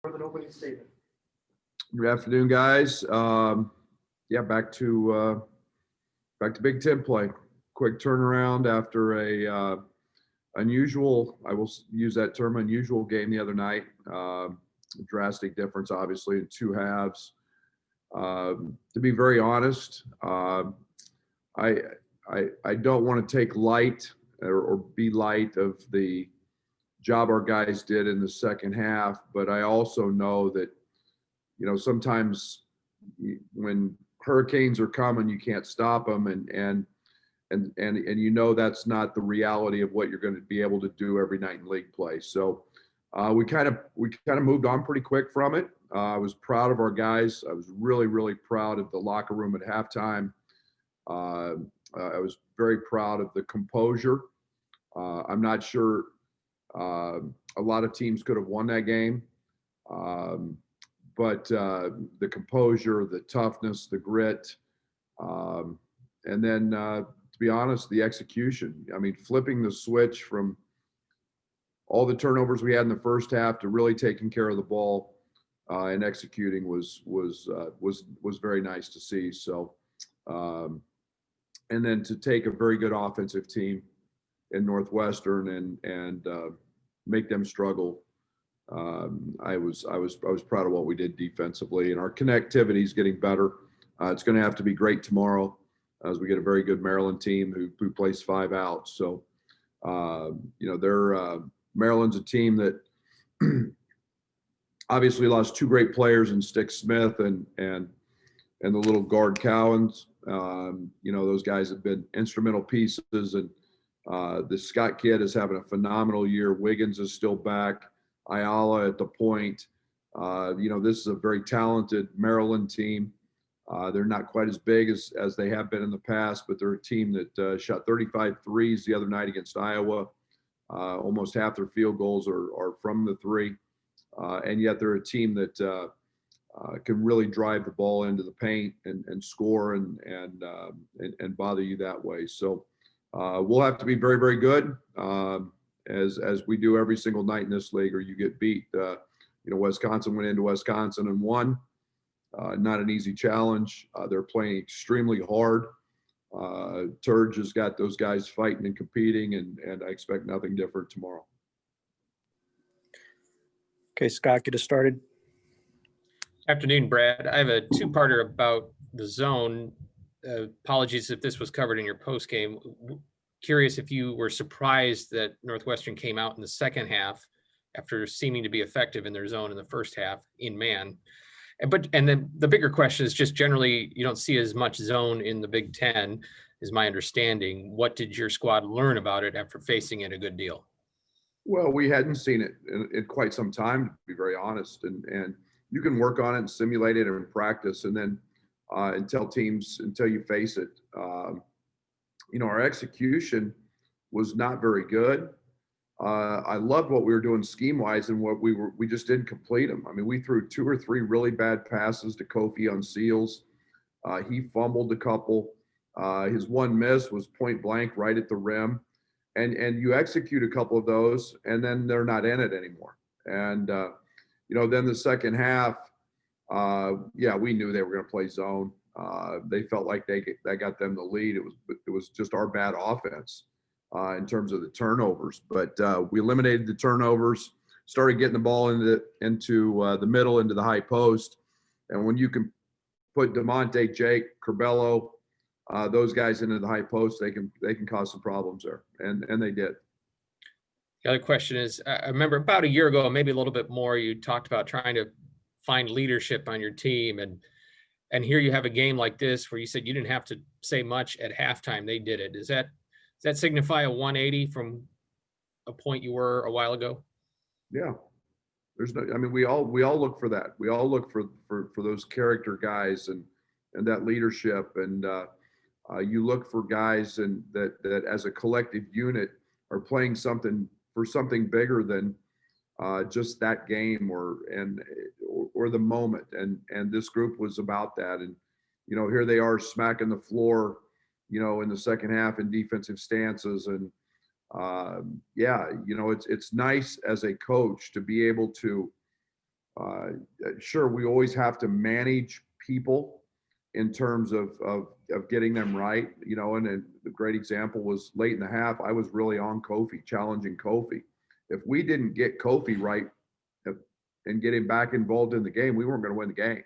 For an opening statement. Good afternoon, guys. Back to Big Ten play. Quick turnaround after a unusual, I will use that term, unusual game the other night. Drastic difference, obviously, in two halves. To be very honest, I don't want to take light or be light of the job our guys did in the second half, but I also know that, sometimes when hurricanes are coming, you can't stop them, and that's not the reality of what you're going to be able to do every night in league play. So we kind of moved on pretty quick from it. I was proud of our guys. I was really proud of the locker room at halftime. I was very proud of the composure. I'm not sure a lot of teams could have won that game. But the composure, the toughness, the grit, and then to be honest, the execution. I mean, flipping the switch from all the turnovers we had in the first half to really taking care of the ball and executing was very nice to see. So, and then to take a very good offensive team in Northwestern and make them struggle. I was proud of what we did defensively, and our connectivity is getting better. It's going to have to be great tomorrow as we get a very good Maryland team who plays 5 out. So, Maryland's a team that obviously lost 2 great players in Stick Smith and the little guard Cowens. Those guys have been instrumental pieces, and the Scott kid is having a phenomenal year. Wiggins is still back. Ayala at the point. This is a very talented Maryland team. They're not quite as big as they have been in the past, but they're a team that shot 35 threes the other night against Iowa. Almost half their field goals are from the three. And yet they're a team that can really drive the ball into the paint and score and bother you that way. So we'll have to be very, very good. As we do every single night in this league, or you get beat. Wisconsin went into Wisconsin and won. Not an easy challenge. They're playing extremely hard. Turge has got those guys fighting and competing, and I expect nothing different tomorrow. Okay, Scott, get us started. Afternoon, Brad. I have a two-parter about the zone. Apologies if this was covered in your post-game. Curious if you were surprised that Northwestern came out in the second half after seeming to be effective in their zone in the first half in man. And then the bigger question is just generally, you don't see as much zone in the Big Ten, is my understanding. What did your squad learn about it after facing it a good deal? Well, we hadn't seen it in quite some time, to be very honest. And you can work on it and simulate it in practice, and then until you face it. Our execution was not very good. I loved what we were doing scheme-wise, and we just didn't complete them. I mean, we threw 2 or 3 really bad passes to Kofi on seals. He fumbled a couple. His one miss was point blank right at the rim. And you execute a couple of those, and then they're not in it anymore. And, then the second half, we knew they were going to play zone. They felt like that got them the lead. It was just our bad offense in terms of the turnovers. But we eliminated the turnovers, started getting the ball into the middle, into the high post. And when you can put DeMonte, Jake, Curbelo, those guys into the high post, they can cause some problems there, and they did. The other question is, I remember about a year ago, maybe a little bit more, you talked about trying to find leadership on your team, and here you have a game like this where you said you didn't have to say much at halftime. They did it. Does that signify a 180 from a point you were a while ago? Yeah. We all look for that. We all look for those character guys and that leadership, and you look for guys and that as a collective unit are playing something bigger than just that game or the moment. And this group was about that. And, here they are smacking the floor, in the second half in defensive stances. And it's nice as a coach to be able to Sure, we always have to manage people in terms of getting them right, you know, and the great example was late in the half. I was really on Kofi, challenging Kofi. If we didn't get Kofi right and get him back involved in the game, we weren't going to win the game.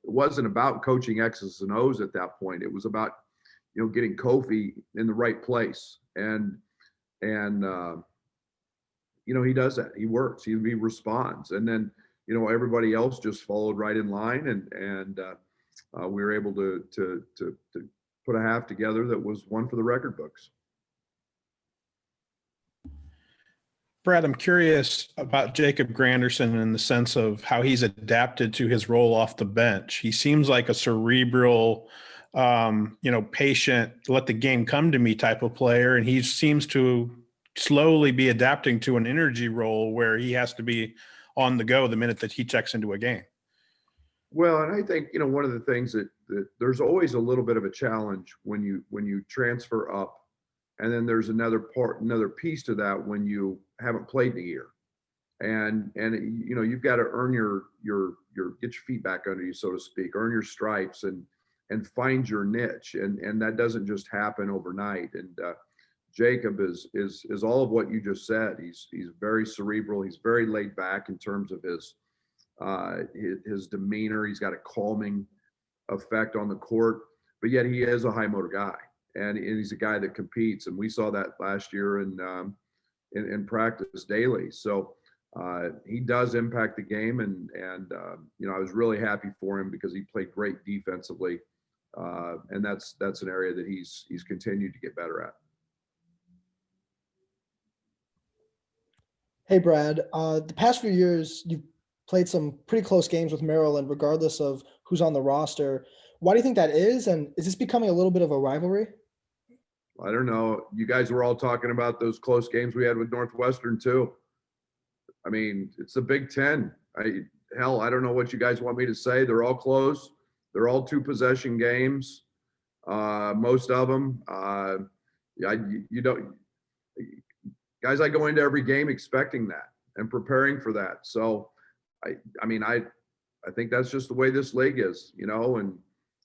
It wasn't about coaching X's and O's at that point. It was about, you know, getting Kofi in the right place. And you know, he does that. He works. He responds. And then, you know, everybody else just followed right in line, and we were able to put a half together that was one for the record books. Brad, I'm curious about Jacob Granderson in the sense of how he's adapted to his role off the bench. He seems like a cerebral, patient, let the game come to me type of player. And he seems to slowly be adapting to an energy role where he has to be on the go the minute that he checks into a game. Well, and I think, you know, one of the things that there's always a little bit of a challenge when you transfer up. And then there's another piece to that when you haven't played in a year, and you know, you've got to earn your get your feet back under you, so to speak, earn your stripes and find your niche, and that doesn't just happen overnight. And Jacob is all of what you just said. He's very cerebral. He's very laid back in terms of his demeanor. He's got a calming effect on the court, but yet he is a high motor guy. And he's a guy that competes, and we saw that last year in practice daily. So he does impact the game, and you know, I was really happy for him because he played great defensively, and that's an area that he's continued to get better at. Hey, Brad. The past few years, you've played some pretty close games with Maryland, regardless of who's on the roster. Why do you think that is? And is this becoming a little bit of a rivalry? I don't know. You guys were all talking about those close games we had with Northwestern too. I mean, it's the Big Ten. I don't know what you guys want me to say. They're all close. They're all 2-possession games. Most of them. You don't. Guys, I go into every game expecting that and preparing for that. So, I mean, I think that's just the way this league is, you know. And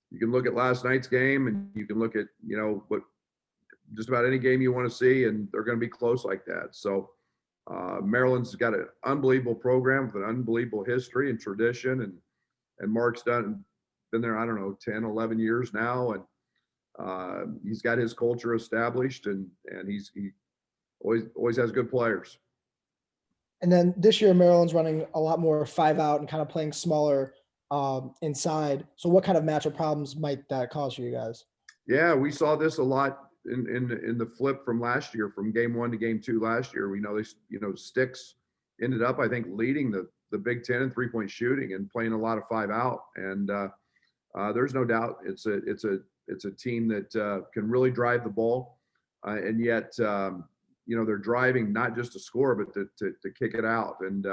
you can look at last night's game, and you can look at, you know, what just about any game you want to see, and they're going to be close like that. So Maryland's got an unbelievable program with an unbelievable history and tradition, and Mark's been there, I don't know, 10, 11 years now, and he's got his culture established, and he always has good players. And then this year, Maryland's running a lot more 5 out and kind of playing smaller inside. So what kind of matchup problems might that cause for you guys? Yeah, we saw this a lot in the flip from last year, from game 1 to game 2 last year. We know Sticks ended up, I think, leading the Big Ten in 3-point shooting and playing a lot of 5 out. And there's no doubt it's a team that can really drive the ball, and yet you know, they're driving not just to score, but to kick it out. And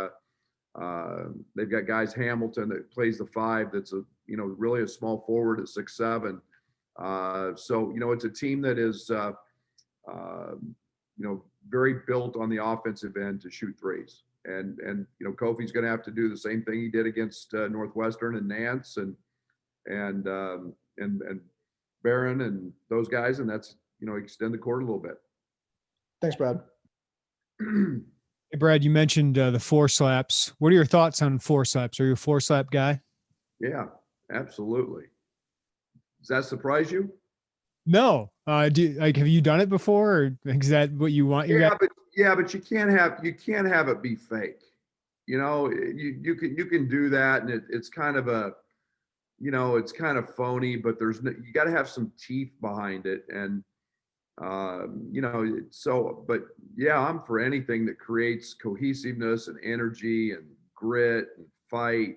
they've got guys, Hamilton, that plays the 5. That's really a small forward at 6'7". So, you know, it's a team that is, very built on the offensive end to shoot threes. And you know, Kofi's going to have to do the same thing he did against Northwestern and Nance and Barron and those guys. And that's, you know, extend the court a little bit. Thanks, Brad. Hey, Brad, you mentioned the 4 slaps. What are your thoughts on 4 slaps? Are you a 4 slap guy? Yeah, absolutely. Does that surprise you? No. Have you done it before, or is that what you want your guy? But you can't have it be fake. You know, you can do that, and it's kind of it's kind of phony, but you got to have some teeth behind it. And but yeah, I'm for anything that creates cohesiveness and energy and grit and fight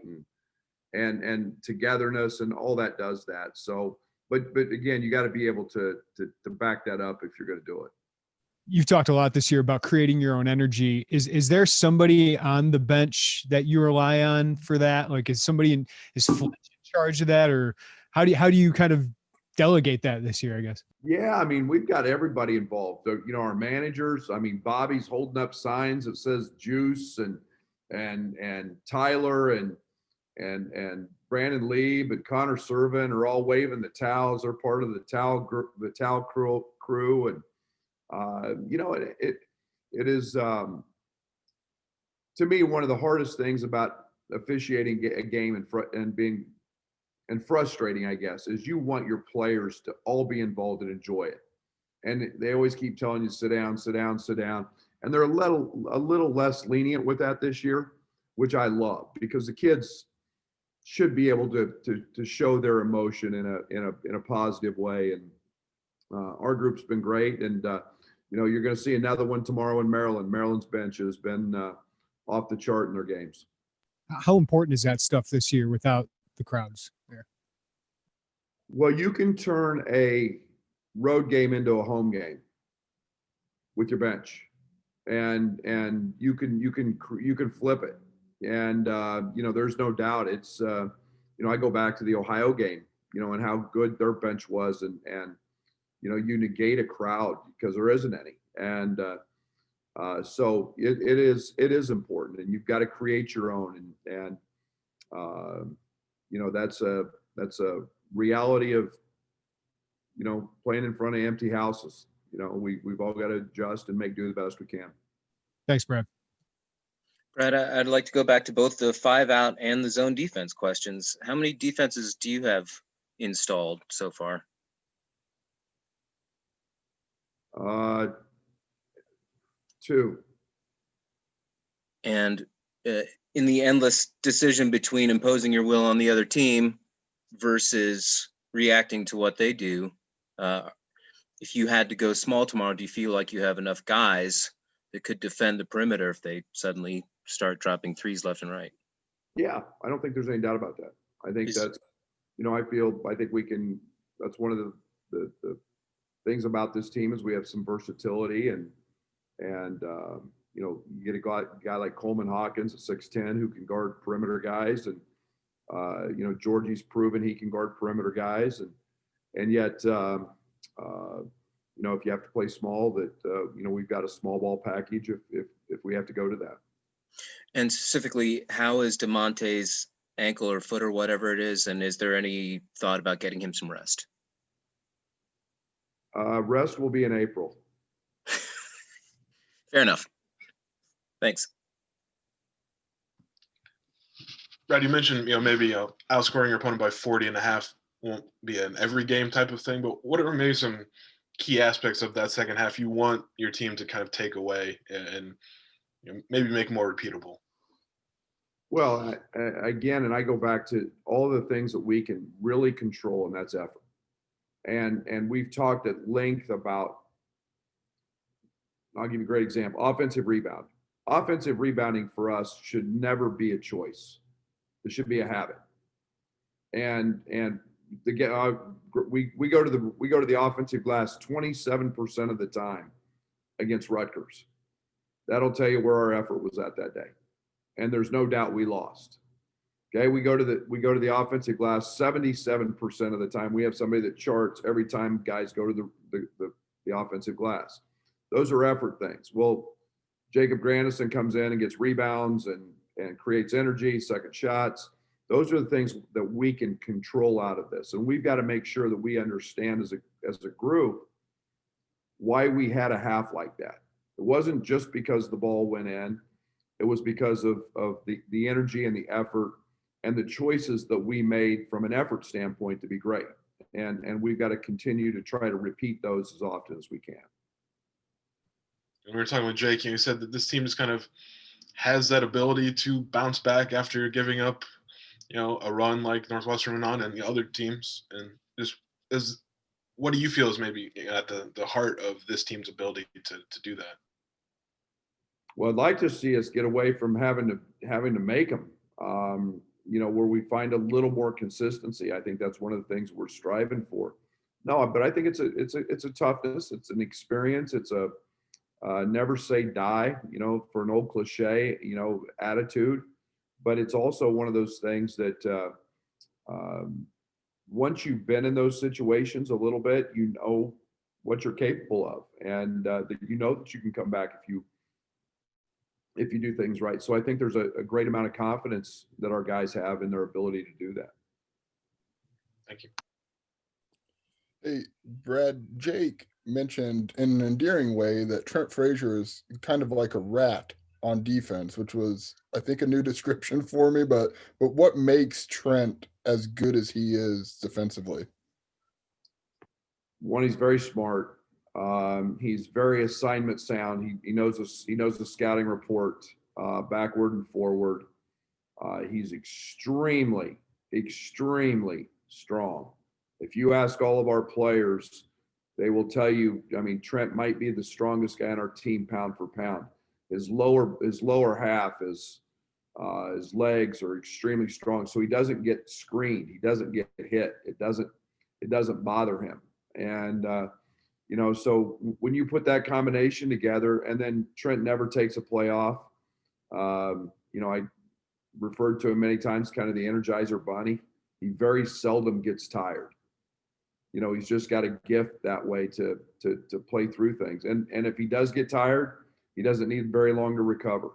and togetherness, and all that does that. So, but again, you got to be able to back that up if you're going to do it. You've talked a lot this year about creating your own energy. Is there somebody on the bench that you rely on for that? Like, is somebody is Fletch in charge of that, or how do you kind of delegate that this year, I guess? Yeah, I mean, we've got everybody involved. You know, our managers. I mean, Bobby's holding up signs that says juice, and and Tyler and Brandon Lieb and Connor Servin are all waving the towels. They're part of the towel crew. And, it is, to me, one of the hardest things about officiating a game and frustrating, I guess, is you want your players to all be involved and enjoy it. And they always keep telling you, sit down, sit down, sit down. And they're a little less lenient with that this year, which I love, because the kids should be able to show their emotion in a positive way. And our group's been great. And, you're going to see another one tomorrow in Maryland. Maryland's bench has been off the chart in their games. How important is that stuff this year without the crowds there? Well, you can turn a road game into a home game with your bench, and you can flip it. And there's no doubt it's I go back to the Ohio game, and how good their bench was, and you negate a crowd because there isn't any. And so it is important, and you've got to create your own. And that's a reality of, playing in front of empty houses. We've all got to adjust and make do the best we can. Thanks, Brad. Brad, I'd like to go back to both the 5-out and the zone defense questions. How many defenses do you have installed so far? 2. And in the endless decision between imposing your will on the other team versus reacting to what they do, if you had to go small tomorrow, do you feel like you have enough guys that could defend the perimeter if they suddenly start dropping threes left and right? Yeah, I don't think there's any doubt about that. I think that's, I think we can, that's one of the things about this team is we have some versatility, and you get a guy like Coleman Hawkins at 6'10" who can guard perimeter guys, and Georgie's proven he can guard perimeter guys, and yet if you have to play small, that we've got a small ball package if we have to go to that. And specifically, how is DeMonte's ankle or foot or whatever it is, and is there any thought about getting him some rest? Rest will be in April. Fair enough. Thanks. Brad, you mentioned, maybe outscoring your opponent by 40.5 won't be an every game type of thing, but what are maybe some key aspects of that second half you want your team to kind of take away and maybe make more repeatable? Well, again, and I go back to all the things that we can really control, and that's effort. And we've talked at length about, I'll give you a great example, offensive rebound. Offensive rebounding for us should never be a choice. It should be a habit. And we go to the offensive glass 27% of the time against Rutgers. That'll tell you where our effort was at that day. And there's no doubt we lost. Okay, we go to the offensive glass 77% of the time. We have somebody that charts every time guys go to the offensive glass. Those are effort things. Well, Jacob Grandison comes in and gets rebounds and creates energy, second shots. Those are the things that we can control out of this. And we've got to make sure that we understand as a group why we had a half like that. It wasn't just because the ball went in. It was because of the energy and the effort and the choices that we made from an effort standpoint to be great. And we've got to continue to try to repeat those as often as we can. And we were talking with Jake, and you said that this team just kind of has that ability to bounce back after giving up, a run like Northwestern went on and the other teams. And just what do you feel is maybe at the heart of this team's ability to do that? Well, I'd like to see us get away from having to make them, where we find a little more consistency. I think that's one of the things we're striving for. No, but I think it's a toughness. It's an experience. It's a never say die, for an old cliche, attitude. But it's also one of those things that once you've been in those situations a little bit, what you're capable of, and that that you can come back if you do things right. So I think there's a great amount of confidence that our guys have in their ability to do that. Thank you. Hey, Brad, Jake mentioned in an endearing way that Trent Frazier is kind of like a rat on defense, which was, I think, a new description for me. But what makes Trent as good as he is defensively? One, he's very smart. He's very assignment sound. He knows the scouting report backward and forward. He's extremely strong. If you ask all of our players, they will tell you, I mean, Trent might be the strongest guy on our team pound for pound. His lower half is his legs are extremely strong, so he doesn't get screened. He doesn't get hit. It doesn't bother him. And so when you put that combination together, and then Trent never takes a play off. I referred to him many times, kind of the Energizer Bunny. He very seldom gets tired. He's just got a gift that way to play through things. And if he does get tired, he doesn't need very long to recover.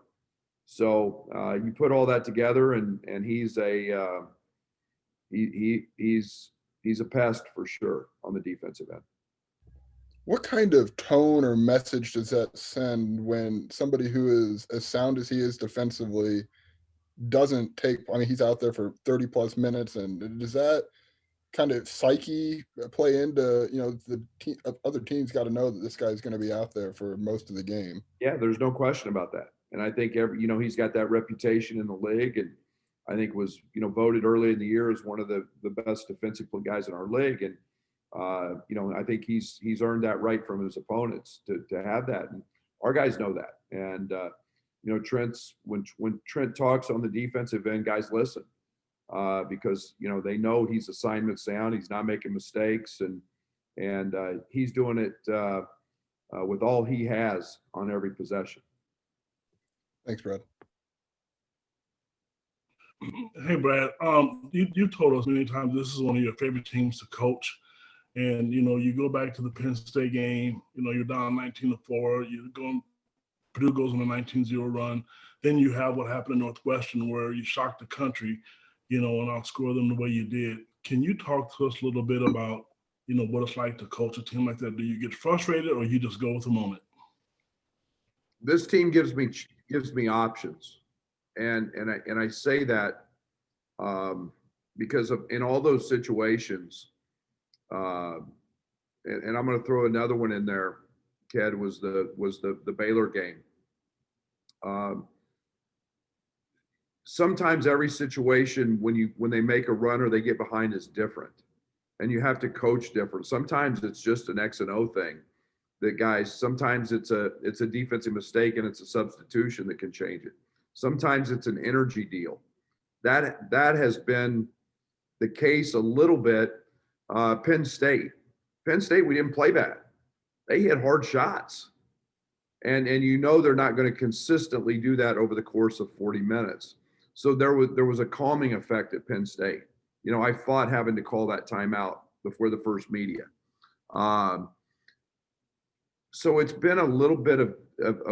So you put all that together, and he's he's a pest for sure on the defensive end. What kind of tone or message does that send when somebody who is as sound as he is defensively doesn't take, I mean, he's out there for 30 plus minutes, and does that kind of psyche play into, the other teams got to know that this guy's going to be out there for most of the game? Yeah, there's no question about that. And I think he's got that reputation in the league, and I think was, voted early in the year as one of the best defensive guys in our league. And, I think he's earned that right from his opponents to have that. And our guys know that. And, when Trent talks on the defensive end, guys listen. Because they know he's assignment sound. He's not making mistakes, and he's doing it with all he has on every possession. Thanks, Brad. Hey, Brad. You told us many times this is one of your favorite teams to coach, and you go back to the Penn State game. You're down 19-4. Purdue goes on a 19-0 run. Then you have what happened in Northwestern, where you shocked the country. And outscore them the way you did. Can you talk to us a little bit about, what it's like to coach a team like that? Do you get frustrated, or you just go with the moment? This team gives me options, and I say that because in all those situations, and I'm going to throw another one in there. Ted was the Baylor game. Sometimes every situation when they make a run or they get behind is different, and you have to coach different. Sometimes it's just an X and O thing that guys, sometimes it's a defensive mistake and it's a substitution that can change it. Sometimes it's an energy deal. That has been the case a little bit. Penn State, we didn't play bad. They hit hard shots. And they're not going to consistently do that over the course of 40 minutes. So there was a calming effect at Penn State. I fought having to call that timeout before the first media. So it's been a little bit of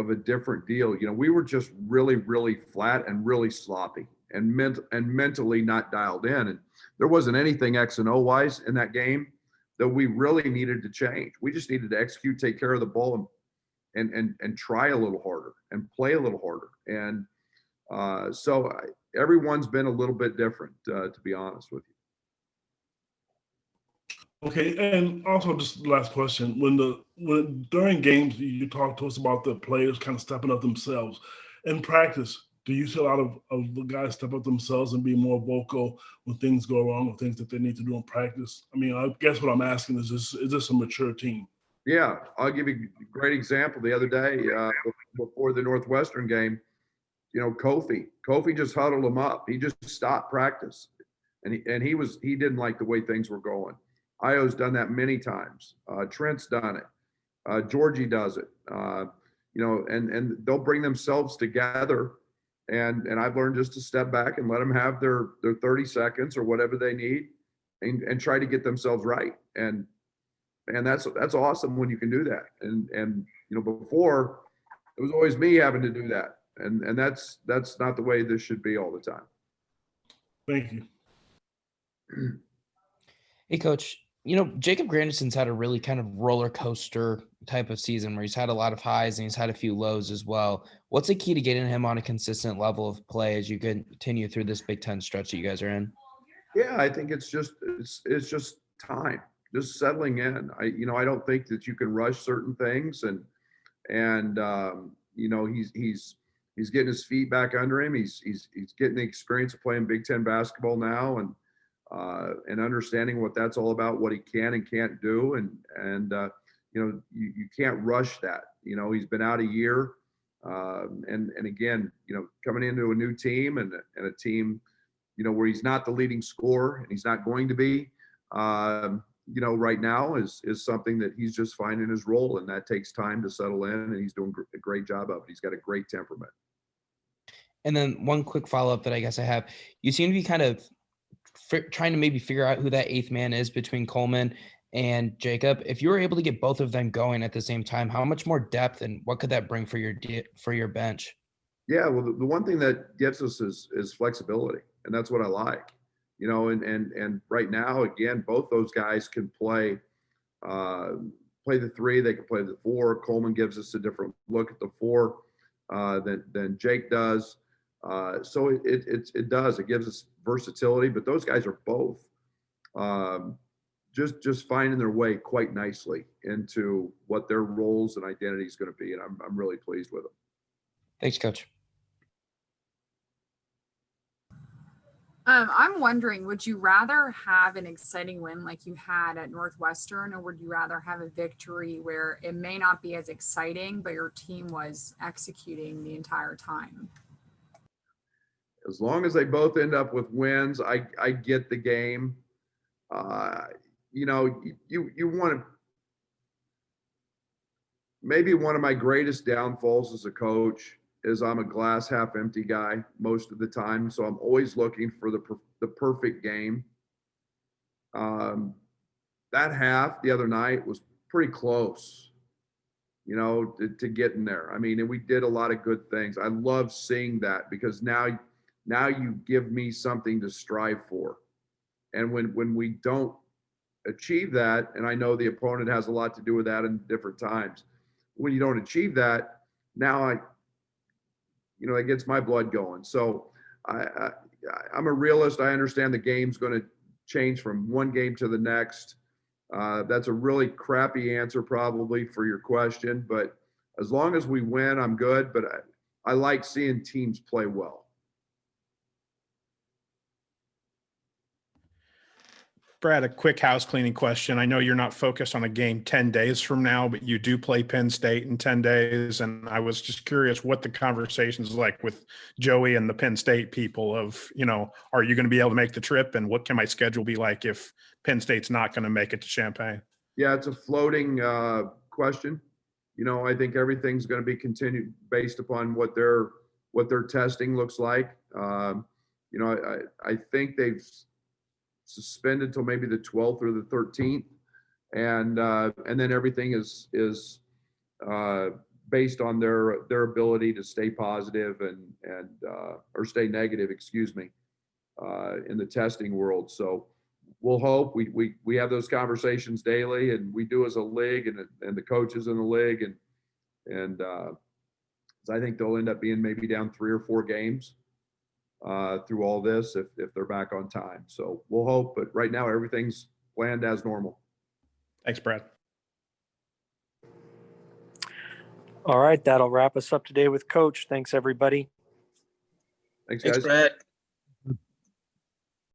a different deal. We were just really, really flat and really sloppy and mentally not dialed in. And there wasn't anything X and O wise in that game that we really needed to change. We just needed to execute, take care of the ball, and try a little harder and play a little harder. And so everyone's been a little bit different, to be honest with you. Okay, and also just the last question: when during games you talk to us about the players kind of stepping up themselves in practice, do you see a lot of the guys step up themselves and be more vocal when things go wrong or things that they need to do in practice? I mean, I guess what I'm asking is this a mature team? Yeah, I'll give you a great example. The other day, before the Northwestern game, Kofi just huddled him up. He just stopped practice, and he didn't like the way things were going. Io's done that many times. Trent's done it. Georgie does it. And they'll bring themselves together. And I've learned just to step back and let them have their 30 seconds or whatever they need, and try to get themselves right. And that's awesome when you can do that. And before, it was always me having to do that. And that's not the way this should be all the time. Thank you. Hey, Coach. Jacob Grandison's had a really kind of roller coaster type of season where he's had a lot of highs and he's had a few lows as well. What's the key to getting him on a consistent level of play as you continue through this Big Ten stretch that you guys are in? Yeah, I think it's just time, just settling in. I don't think that you can rush certain things, and he's getting his feet back under him. He's getting the experience of playing Big Ten basketball now, and understanding what that's all about, what he can and can't do, and you can't rush that. He's been out a year, and again, coming into a new team and a team, where he's not the leading scorer and he's not going to be, right now is something that he's just finding his role, and that takes time to settle in, and he's doing a great job of it. He's got a great temperament. And then one quick follow-up that I guess I have, you seem to be kind of trying to maybe figure out who that eighth man is between Coleman and Jacob. If you were able to get both of them going at the same time, how much more depth and what could that bring for your bench? Yeah, well, the one thing that gives us is flexibility, and that's what I like. And right now, again, both those guys can play the three. They can play the four. Coleman gives us a different look at the four than Jake does. So it does. It gives us versatility. But those guys are both just finding their way quite nicely into what their roles and identity is going to be, and I'm really pleased with them. Thanks, Coach. I'm wondering, would you rather have an exciting win like you had at Northwestern, or would you rather have a victory where it may not be as exciting, but your team was executing the entire time? As long as they both end up with wins, I get the game. You want to. Maybe one of my greatest downfalls as a coach is I'm a glass half empty guy most of the time. So I'm always looking for the perfect game. That half the other night was pretty close, to getting there. I mean, and we did a lot of good things. I love seeing that, because now you give me something to strive for. And when we don't achieve that, and I know the opponent has a lot to do with that in different times, when you don't achieve that, now it gets my blood going. So I'm a realist. I understand the game's going to change from one game to the next. That's a really crappy answer probably for your question, but as long as we win, I'm good. But I like seeing teams play well. Brad, a quick house cleaning question. I know you're not focused on a game 10 days from now, but you do play Penn State in 10 days. And I was just curious what the conversation's like with Joey and the Penn State people of, are you going to be able to make the trip? And what can my schedule be like if Penn State's not going to make it to Champaign? Yeah, it's a floating question. I think everything's going to be continued based upon what their testing looks like. I think they've suspended till maybe the 12th or the 13th, and then everything is based on their ability to stay positive and or stay negative, in the testing world. So we'll hope we have those conversations daily, and we do as a league and the coaches in the league, and I think they'll end up being maybe down 3 or 4 games through all this if they're back on time. So we'll hope, but right now everything's planned as normal. Thanks, Brad. All right, that'll wrap us up today with Coach. Thanks, everybody. Thanks, Thanks, guys. Brett.